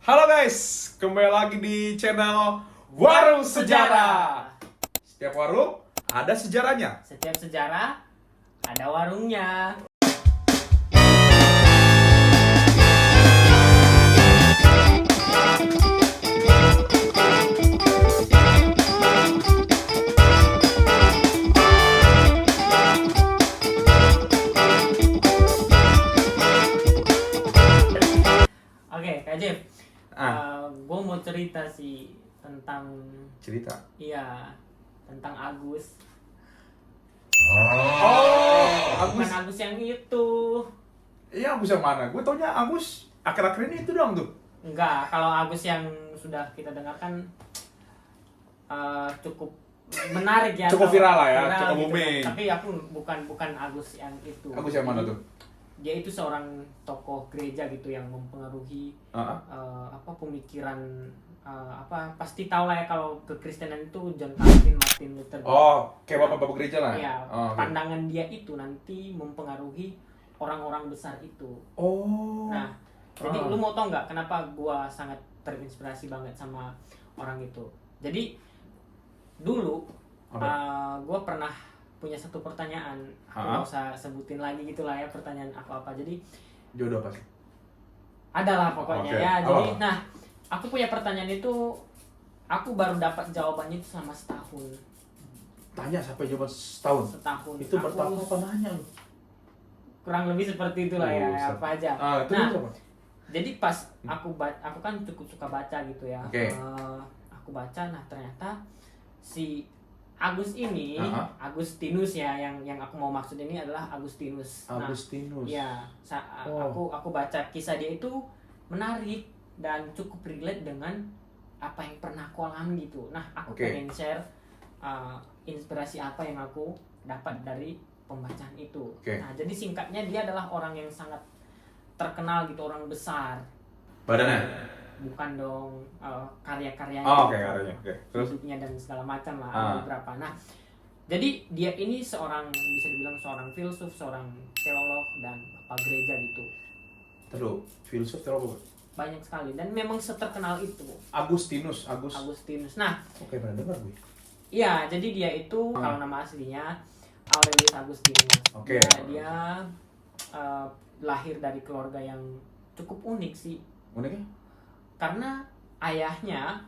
Halo guys, kembali lagi di channel Warung Sejarah. Setiap warung ada sejarahnya. Setiap sejarah ada warungnya. Oke, Kak Jeff. Gue mau cerita sih tentang Cerita. tentang Agus. Agus. Bukan Agus yang itu. Iya, Agus yang mana? Gue taunya Agus akhir-akhir ini itu doang tuh. Enggak, kalau Agus yang sudah kita dengarkan cukup menarik ya. Cukup viral lah ya, Viral cukup gitu booming. kan. Tapi aku bukan Agus yang itu. Agus yang mana tuh? Dia itu seorang tokoh gereja gitu yang mempengaruhi pemikiran pasti tahu lah ya kalau kekristenan itu John Calvin, Martin Luther. Oh, kayak bapak-bapak gereja lah. Iya, Oke. pandangan dia itu nanti mempengaruhi orang-orang besar itu. Oh. Nah, jadi lu mau tau nggak kenapa gua sangat terinspirasi banget sama orang itu? Jadi dulu gua pernah punya satu pertanyaan, aku nggak usah sebutin lagi gitulah ya pertanyaan apa-apa. Jadi Jodoh apa sih? adalah pokoknya Oke. ya. Jadi Apa? nah, aku punya pertanyaan itu, aku baru dapat jawabannya itu selama setahun. Tanya sampai jawaban setahun. Itu Aku bertahun apa nanya lu? kurang lebih seperti itulah ya, Buset. apa aja. Itu Nah, apa? jadi pas aku kan cukup suka baca gitu ya. Oke. Aku baca, nah ternyata si Agus ini, Agustinus ya, yang aku mau maksud ini adalah Agustinus. Agustinus. Nah, aku baca kisah dia itu menarik dan cukup relate dengan apa yang pernah aku alami gitu. Nah, aku pengen share inspirasi apa yang aku dapat dari pembacaan itu. Nah, jadi singkatnya dia adalah orang yang sangat terkenal gitu, orang besar. Badannya? Bukan dong, karya-karyanya. Oke, karyanya. Oke. Terus hidupnya dan segala macam lah, ada beberapa. Nah, jadi dia ini seorang, bisa dibilang seorang filsuf, seorang teolog dan bapak gereja gitu. Terus filsuf teolog Banyak sekali dan memang seterkenal itu. Agustinus. Nah, Oke, pernah dengar gue. iya, jadi dia itu kalau nama aslinya Aurelius Agustinus. Oke. Dia lahir dari keluarga yang cukup unik sih. Uniknya? Karena ayahnya,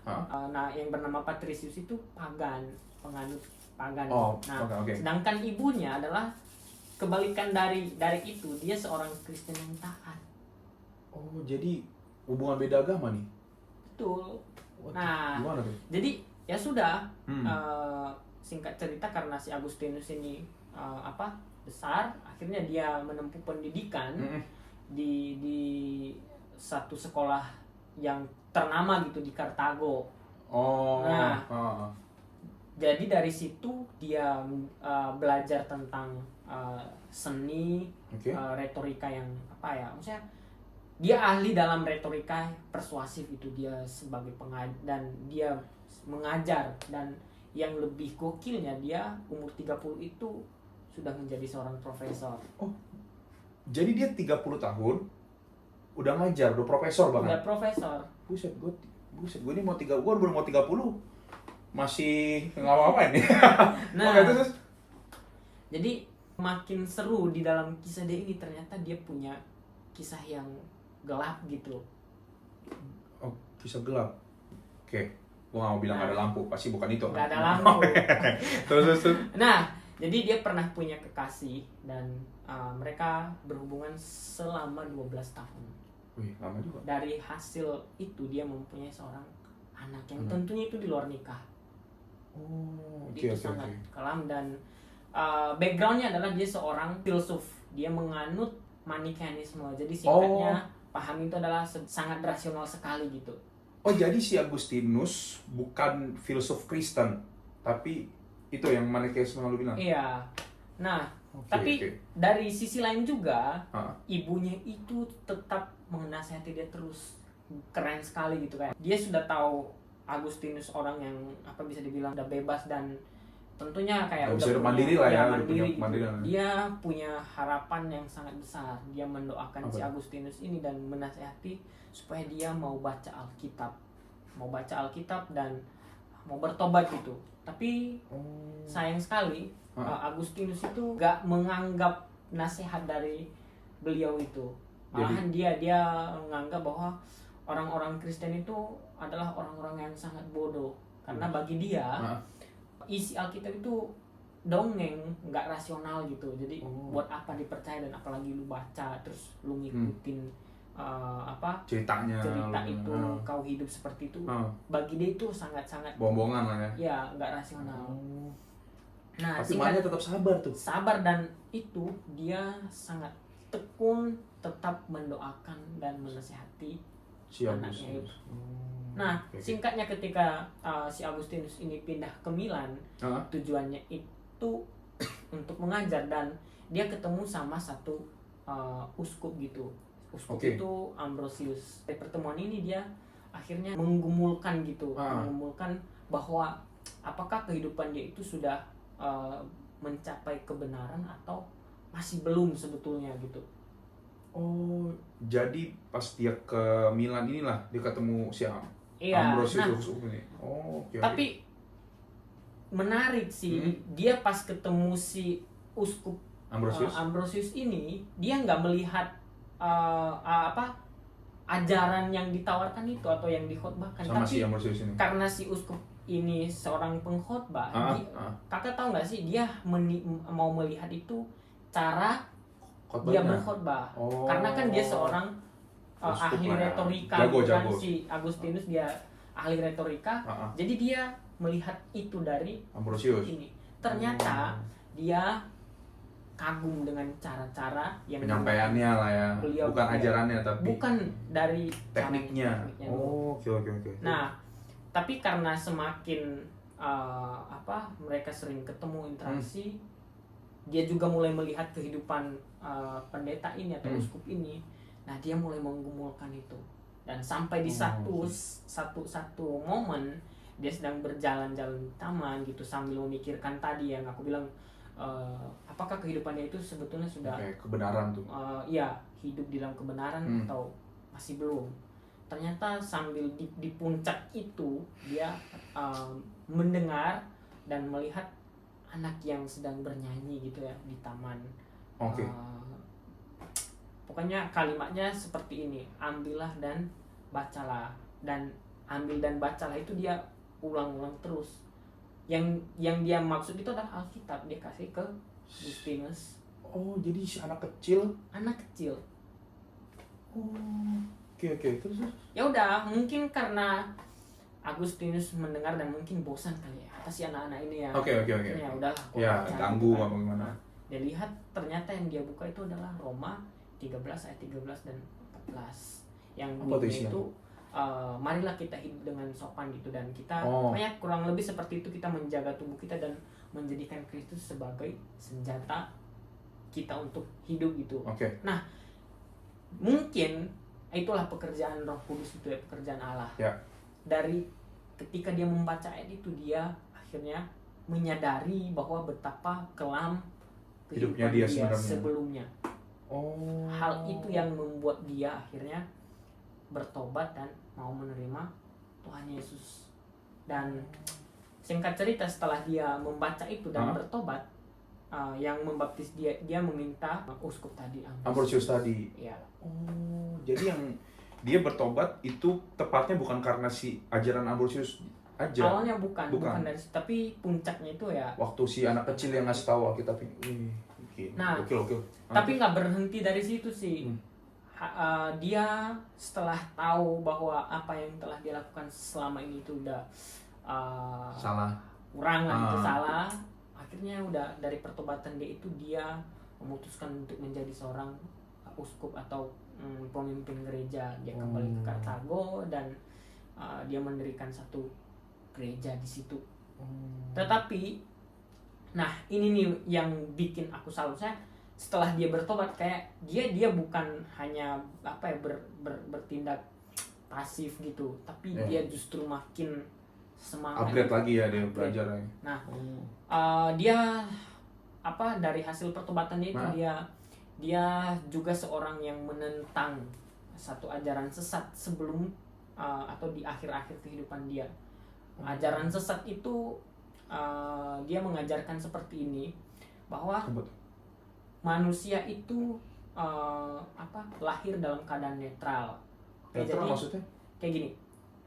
yang bernama Patricius itu pagan, penganut pagan. Sedangkan ibunya adalah kebalikan dari itu, dia seorang Kristen yang taat. Oh, jadi hubungan beda agama nih? Betul. Nah, gimana tuh? Jadi ya sudah, singkat cerita karena si Agustinus ini besar, akhirnya dia menempuh pendidikan di satu sekolah yang ternama gitu di Kartago. Jadi dari situ dia belajar tentang seni, retorika yang maksudnya dia ahli dalam retorika persuasif itu, dia sebagai dan dia mengajar, dan yang lebih gokilnya dia umur 30 itu sudah menjadi seorang profesor. Oh, jadi dia 30 tahun udah ngajar, udah profesor bahkan? Udah profesor. Buset, gue ini gue baru mau 30 masih ngapa-ngapain nih. Nah, terus jadi makin seru di dalam kisah dia ini, ternyata dia punya kisah yang gelap gitu. Oh, kisah gelap. Oke, gue gak mau bilang ada lampu, pasti bukan itu. Gak ada lampu. Terus. Nah, jadi dia pernah punya kekasih dan mereka berhubungan selama 12 tahun. Wih, lama juga. Dari hasil itu dia mempunyai seorang anak yang tentunya itu di luar nikah. Itu sangat kelam dan backgroundnya adalah dia seorang filsuf. Dia menganut Manikeanisme. Jadi singkatnya paham itu adalah sangat rasional sekali gitu. Oh, jadi si Agustinus bukan filsuf Kristen, tapi itu yang Manikeanisme lu bilang? Iya. Nah, tapi dari sisi lain juga, ibunya itu tetap menasihati dia terus. Keren sekali gitu, kayak dia sudah tahu Agustinus orang yang bisa dibilang udah bebas dan tentunya kayak bisa hidup punya- mandiri lah ya, udah mandiri punya gitu. mandiri. Dia punya harapan yang sangat besar. Dia mendoakan Apa si itu? Agustinus ini dan menasihati supaya dia mau baca Alkitab, dan mau bertobat gitu. Tapi sayang sekali Agustinus itu gak menganggap nasihat dari beliau itu. Malahan dia menganggap bahwa orang-orang Kristen itu adalah orang-orang yang sangat bodoh, karena bagi dia isi Alkitab itu dongeng, nggak rasional gitu. Jadi buat apa dipercaya, dan apalagi lu baca terus lu ngikutin ceritanya cerita itu, kau hidup seperti itu. Bagi dia itu sangat-sangat bohongan lah ya. Ya, nggak rasional. Nah, Tapi maknya tetap sabar tuh. Sabar, dan itu dia sangat tekun tetap mendoakan dan menasihati anaknya itu. Nah, singkatnya ketika si Agustinus ini pindah ke Milan, tujuannya itu untuk mengajar, dan dia ketemu sama satu uskup gitu. Uskup itu Ambrosius. Dari pertemuan ini dia akhirnya menggumulkan gitu, menggumulkan bahwa apakah kehidupan dia itu sudah mencapai kebenaran atau masih belum sebetulnya gitu. Oh, jadi pas dia ke Milan inilah dia ketemu si Ambrosius ini. Tapi menarik sih, dia pas ketemu si uskup Ambrosius ini, dia nggak melihat ajaran yang ditawarkan itu atau yang dikhotbahkan, sama tapi si Ambrosius ini. Karena si uskup ini seorang pengkhotbah, kakak tahu nggak sih, dia mau melihat itu cara dia berkhotbah. Karena kan dia seorang ahli retorika, kan si Agustinus dia ahli retorika. Jadi dia melihat itu dari Ambrosius ini. Ternyata dia kagum dengan cara-cara yang penyampaiannya lah ya. Bukan ajarannya, tapi bukan dari tekniknya. Oke. Nah, tapi karena semakin mereka sering ketemu interaksi, dia juga mulai melihat kehidupan pendeta ini atau uskup ini. Nah, dia mulai menggumulkan itu, dan sampai di satu momen dia sedang berjalan-jalan di taman gitu sambil memikirkan tadi yang aku bilang, apakah kehidupannya itu sebetulnya sudah kebenaran tuh. Iya, hidup di dalam kebenaran atau masih belum. Ternyata sambil di puncak itu dia mendengar dan melihat anak yang sedang bernyanyi gitu ya di taman. Pokoknya kalimatnya seperti ini, ambillah dan bacalah. Dan ambil dan bacalah itu dia ulang-ulang terus. Yang dia maksud itu adalah Alkitab, dia kasih ke Agustinus. Jadi si anak kecil. Oke, terus. Ya udah, mungkin karena Agustinus mendengar dan mungkin bosan kali ya, apa sih anak-anak ini ya. Oke. Ya udahlah. Ya, ganggu apa gimana. Dia lihat ternyata yang dia buka itu adalah Roma 13 ayat 13 dan 14. Yang bunyinya itu marilah kita hidup dengan sopan gitu, dan kita banyak kurang lebih seperti itu, kita menjaga tubuh kita dan menjadikan Kristus sebagai senjata kita untuk hidup gitu. Nah, mungkin itulah pekerjaan Roh Kudus itu ya, pekerjaan Allah. Dari ketika dia membaca ayat itu, dia akhirnya menyadari bahwa betapa kelam hidupnya dia sebelumnya. Hal itu yang membuat dia akhirnya bertobat dan mau menerima Tuhan Yesus. Dan singkat cerita, setelah dia membaca itu dan bertobat, yang membaptis dia meminta uskup tadi, Ambrosius tadi. Ya. Jadi yang dia bertobat itu tepatnya bukan karena si ajaran Ambrosius aja. Awalnya bukan dari, tapi puncaknya itu ya waktu si anak kecil yang ngasih tahu Alkitab ini. Nah, oke. Tapi nggak berhenti dari situ sih. Dia setelah tahu bahwa apa yang telah dia lakukan selama ini itu udah salah, kurang lah, itu salah. Akhirnya udah dari pertobatan dia itu, dia memutuskan untuk menjadi seorang uskup atau pemimpin gereja. Dia kembali ke Kartago dan dia mendirikan satu gereja di situ. Tetapi, nah ini nih yang bikin aku salut. Saya setelah dia bertobat, kayak dia bukan hanya bertindak pasif gitu, tapi dia justru makin semangat. Upgrade lagi ya dia Upgrade. belajarnya. Nah, dia dari hasil pertobatannya itu Nah. dia juga seorang yang menentang satu ajaran sesat sebelum atau di akhir-akhir kehidupan dia. Ajaran sesat itu dia mengajarkan seperti ini, bahwa manusia itu lahir dalam keadaan netral. Netral Jadi maksudnya? kayak gini.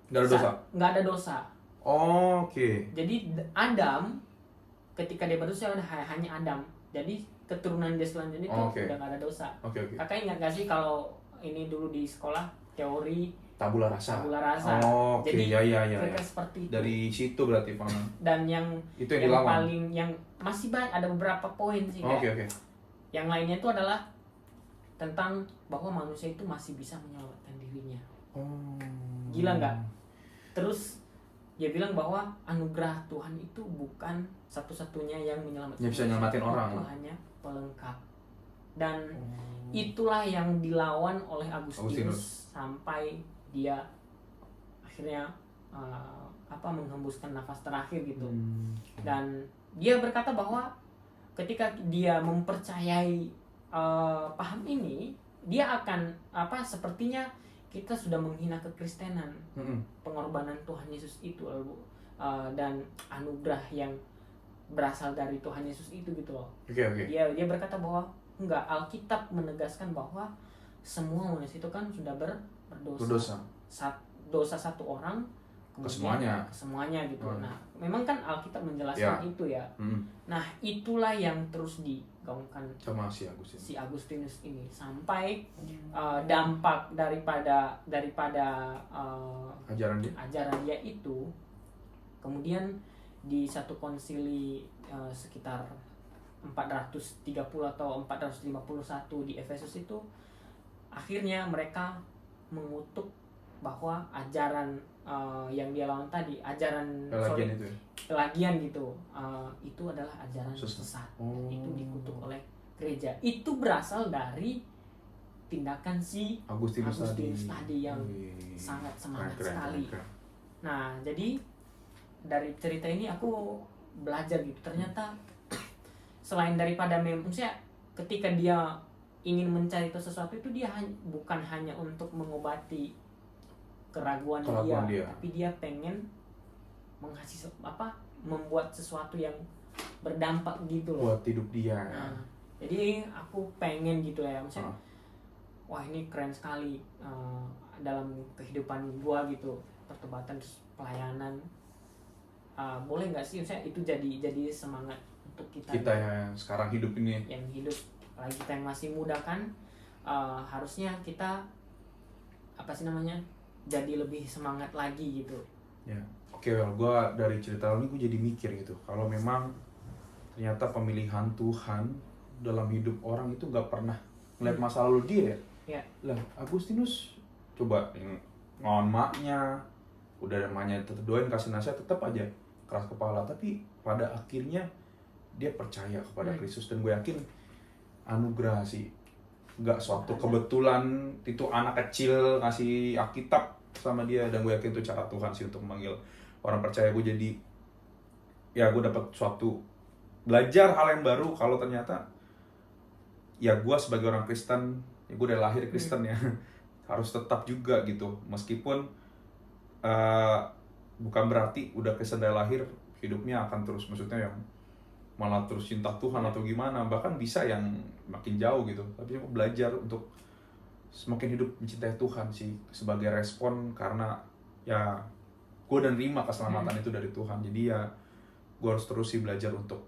Nggak ada dosa? Nggak ada dosa. Oke. Jadi Adam ketika dia berdosa hanya Adam. Jadi keturunan dia selanjutnya itu Oke. udah nggak ada dosa. Oke. Kakak ingat gak sih kalau ini dulu di sekolah teori Tabula rasa. tabula rasa. Oke, Jadi ya. kira-kira seperti itu. Dari situ berarti Pak. Dan yang Itu yang dilawan. paling yang masih banyak ada beberapa poin sih kayak. Oke. Yang lainnya itu adalah tentang bahwa manusia itu masih bisa menyelamatkan dirinya. Oh. Gila nggak? Terus dia bilang bahwa anugerah Tuhan itu bukan satu-satunya yang menyelamatkan. Yang bisa nyelamatin orang. Itu hanya pelengkap. Dan itulah yang dilawan oleh Agustinus sampai dia akhirnya menghembuskan nafas terakhir gitu. Dan dia berkata bahwa ketika dia mempercayai paham ini, dia akan sepertinya kita sudah menghina kekristenan, pengorbanan Tuhan Yesus itu dan anugerah yang berasal dari Tuhan Yesus itu gitu loh. Oke. Dia berkata bahwa enggak, Alkitab menegaskan bahwa semua manusia itu kan sudah berdosa. Dosa satu orang kesemuanya gitu. Nah, memang kan Alkitab menjelaskan itu ya. Nah, itulah yang terus digaungkan sama si Agustinus ini sampai dampak daripada ajaran dia itu kemudian di satu konsili sekitar 430 atau 451 di Efesus itu akhirnya mereka mengutuk bahwa ajaran yang dia lawan tadi, ajaran Pelagian gitu, itu adalah ajaran sesat. Itu dikutuk oleh gereja. Itu berasal dari tindakan si Agustinus tadi yang sangat semangat sekali. Nah, jadi dari cerita ini aku belajar gitu, ternyata selain daripada maksudnya ketika dia ingin mencari sesuatu itu dia bukan hanya untuk mengobati keraguan dia, tapi dia pengen membuat sesuatu yang berdampak gitu loh buat hidup dia. Nah, jadi aku pengen gitu ya, maksudnya wah ini keren sekali dalam kehidupan gua gitu, pertobatan pelayanan. Boleh nggak sih misalnya itu jadi semangat untuk kita yang sekarang hidup ini, yang hidup, apalagi kita yang masih muda kan, harusnya kita jadi lebih semangat lagi gitu ya. Oke, gue dari cerita ini gue jadi mikir gitu, kalau memang ternyata pemilihan Tuhan dalam hidup orang itu gak pernah ngeliat masa lalu dia ya. Lah Agustinus coba ngelawan maknya, udah namanya tetap doain, kasih nasihat, tetap aja keras kepala, tapi pada akhirnya dia percaya kepada Kristus. Dan gue yakin anugerah sih, gak suatu kebetulan itu anak kecil ngasih Alkitab sama dia, dan gue yakin itu cara Tuhan sih untuk memanggil orang percaya. Gue jadi gue dapat suatu belajar hal yang baru, kalau ternyata ya gue sebagai orang Kristen, ya gue udah lahir Kristen ya, harus tetap juga gitu, meskipun bukan berarti udah Kristen dari lahir hidupnya akan terus, maksudnya yang malah terus cinta Tuhan atau gimana, bahkan bisa yang makin jauh gitu. Tapi aku belajar untuk semakin hidup mencintai Tuhan sih, sebagai respon karena ya gue udah nerima keselamatan itu dari Tuhan. Jadi ya gue harus terus sih belajar untuk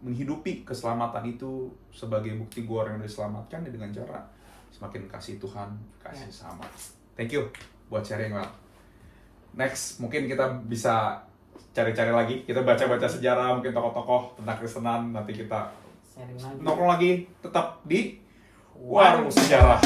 menghidupi keselamatan itu sebagai bukti gue orang yang diselamatkan, ya dengan cara semakin kasih Tuhan, kasih sama. Thank you buat sharing, Mel. Next, mungkin kita bisa cari-cari lagi, kita baca-baca sejarah, mungkin tokoh-tokoh tentang Kristenan, nanti kita sharing lagi. nongkrong lagi, tetap di Warung Sejarah.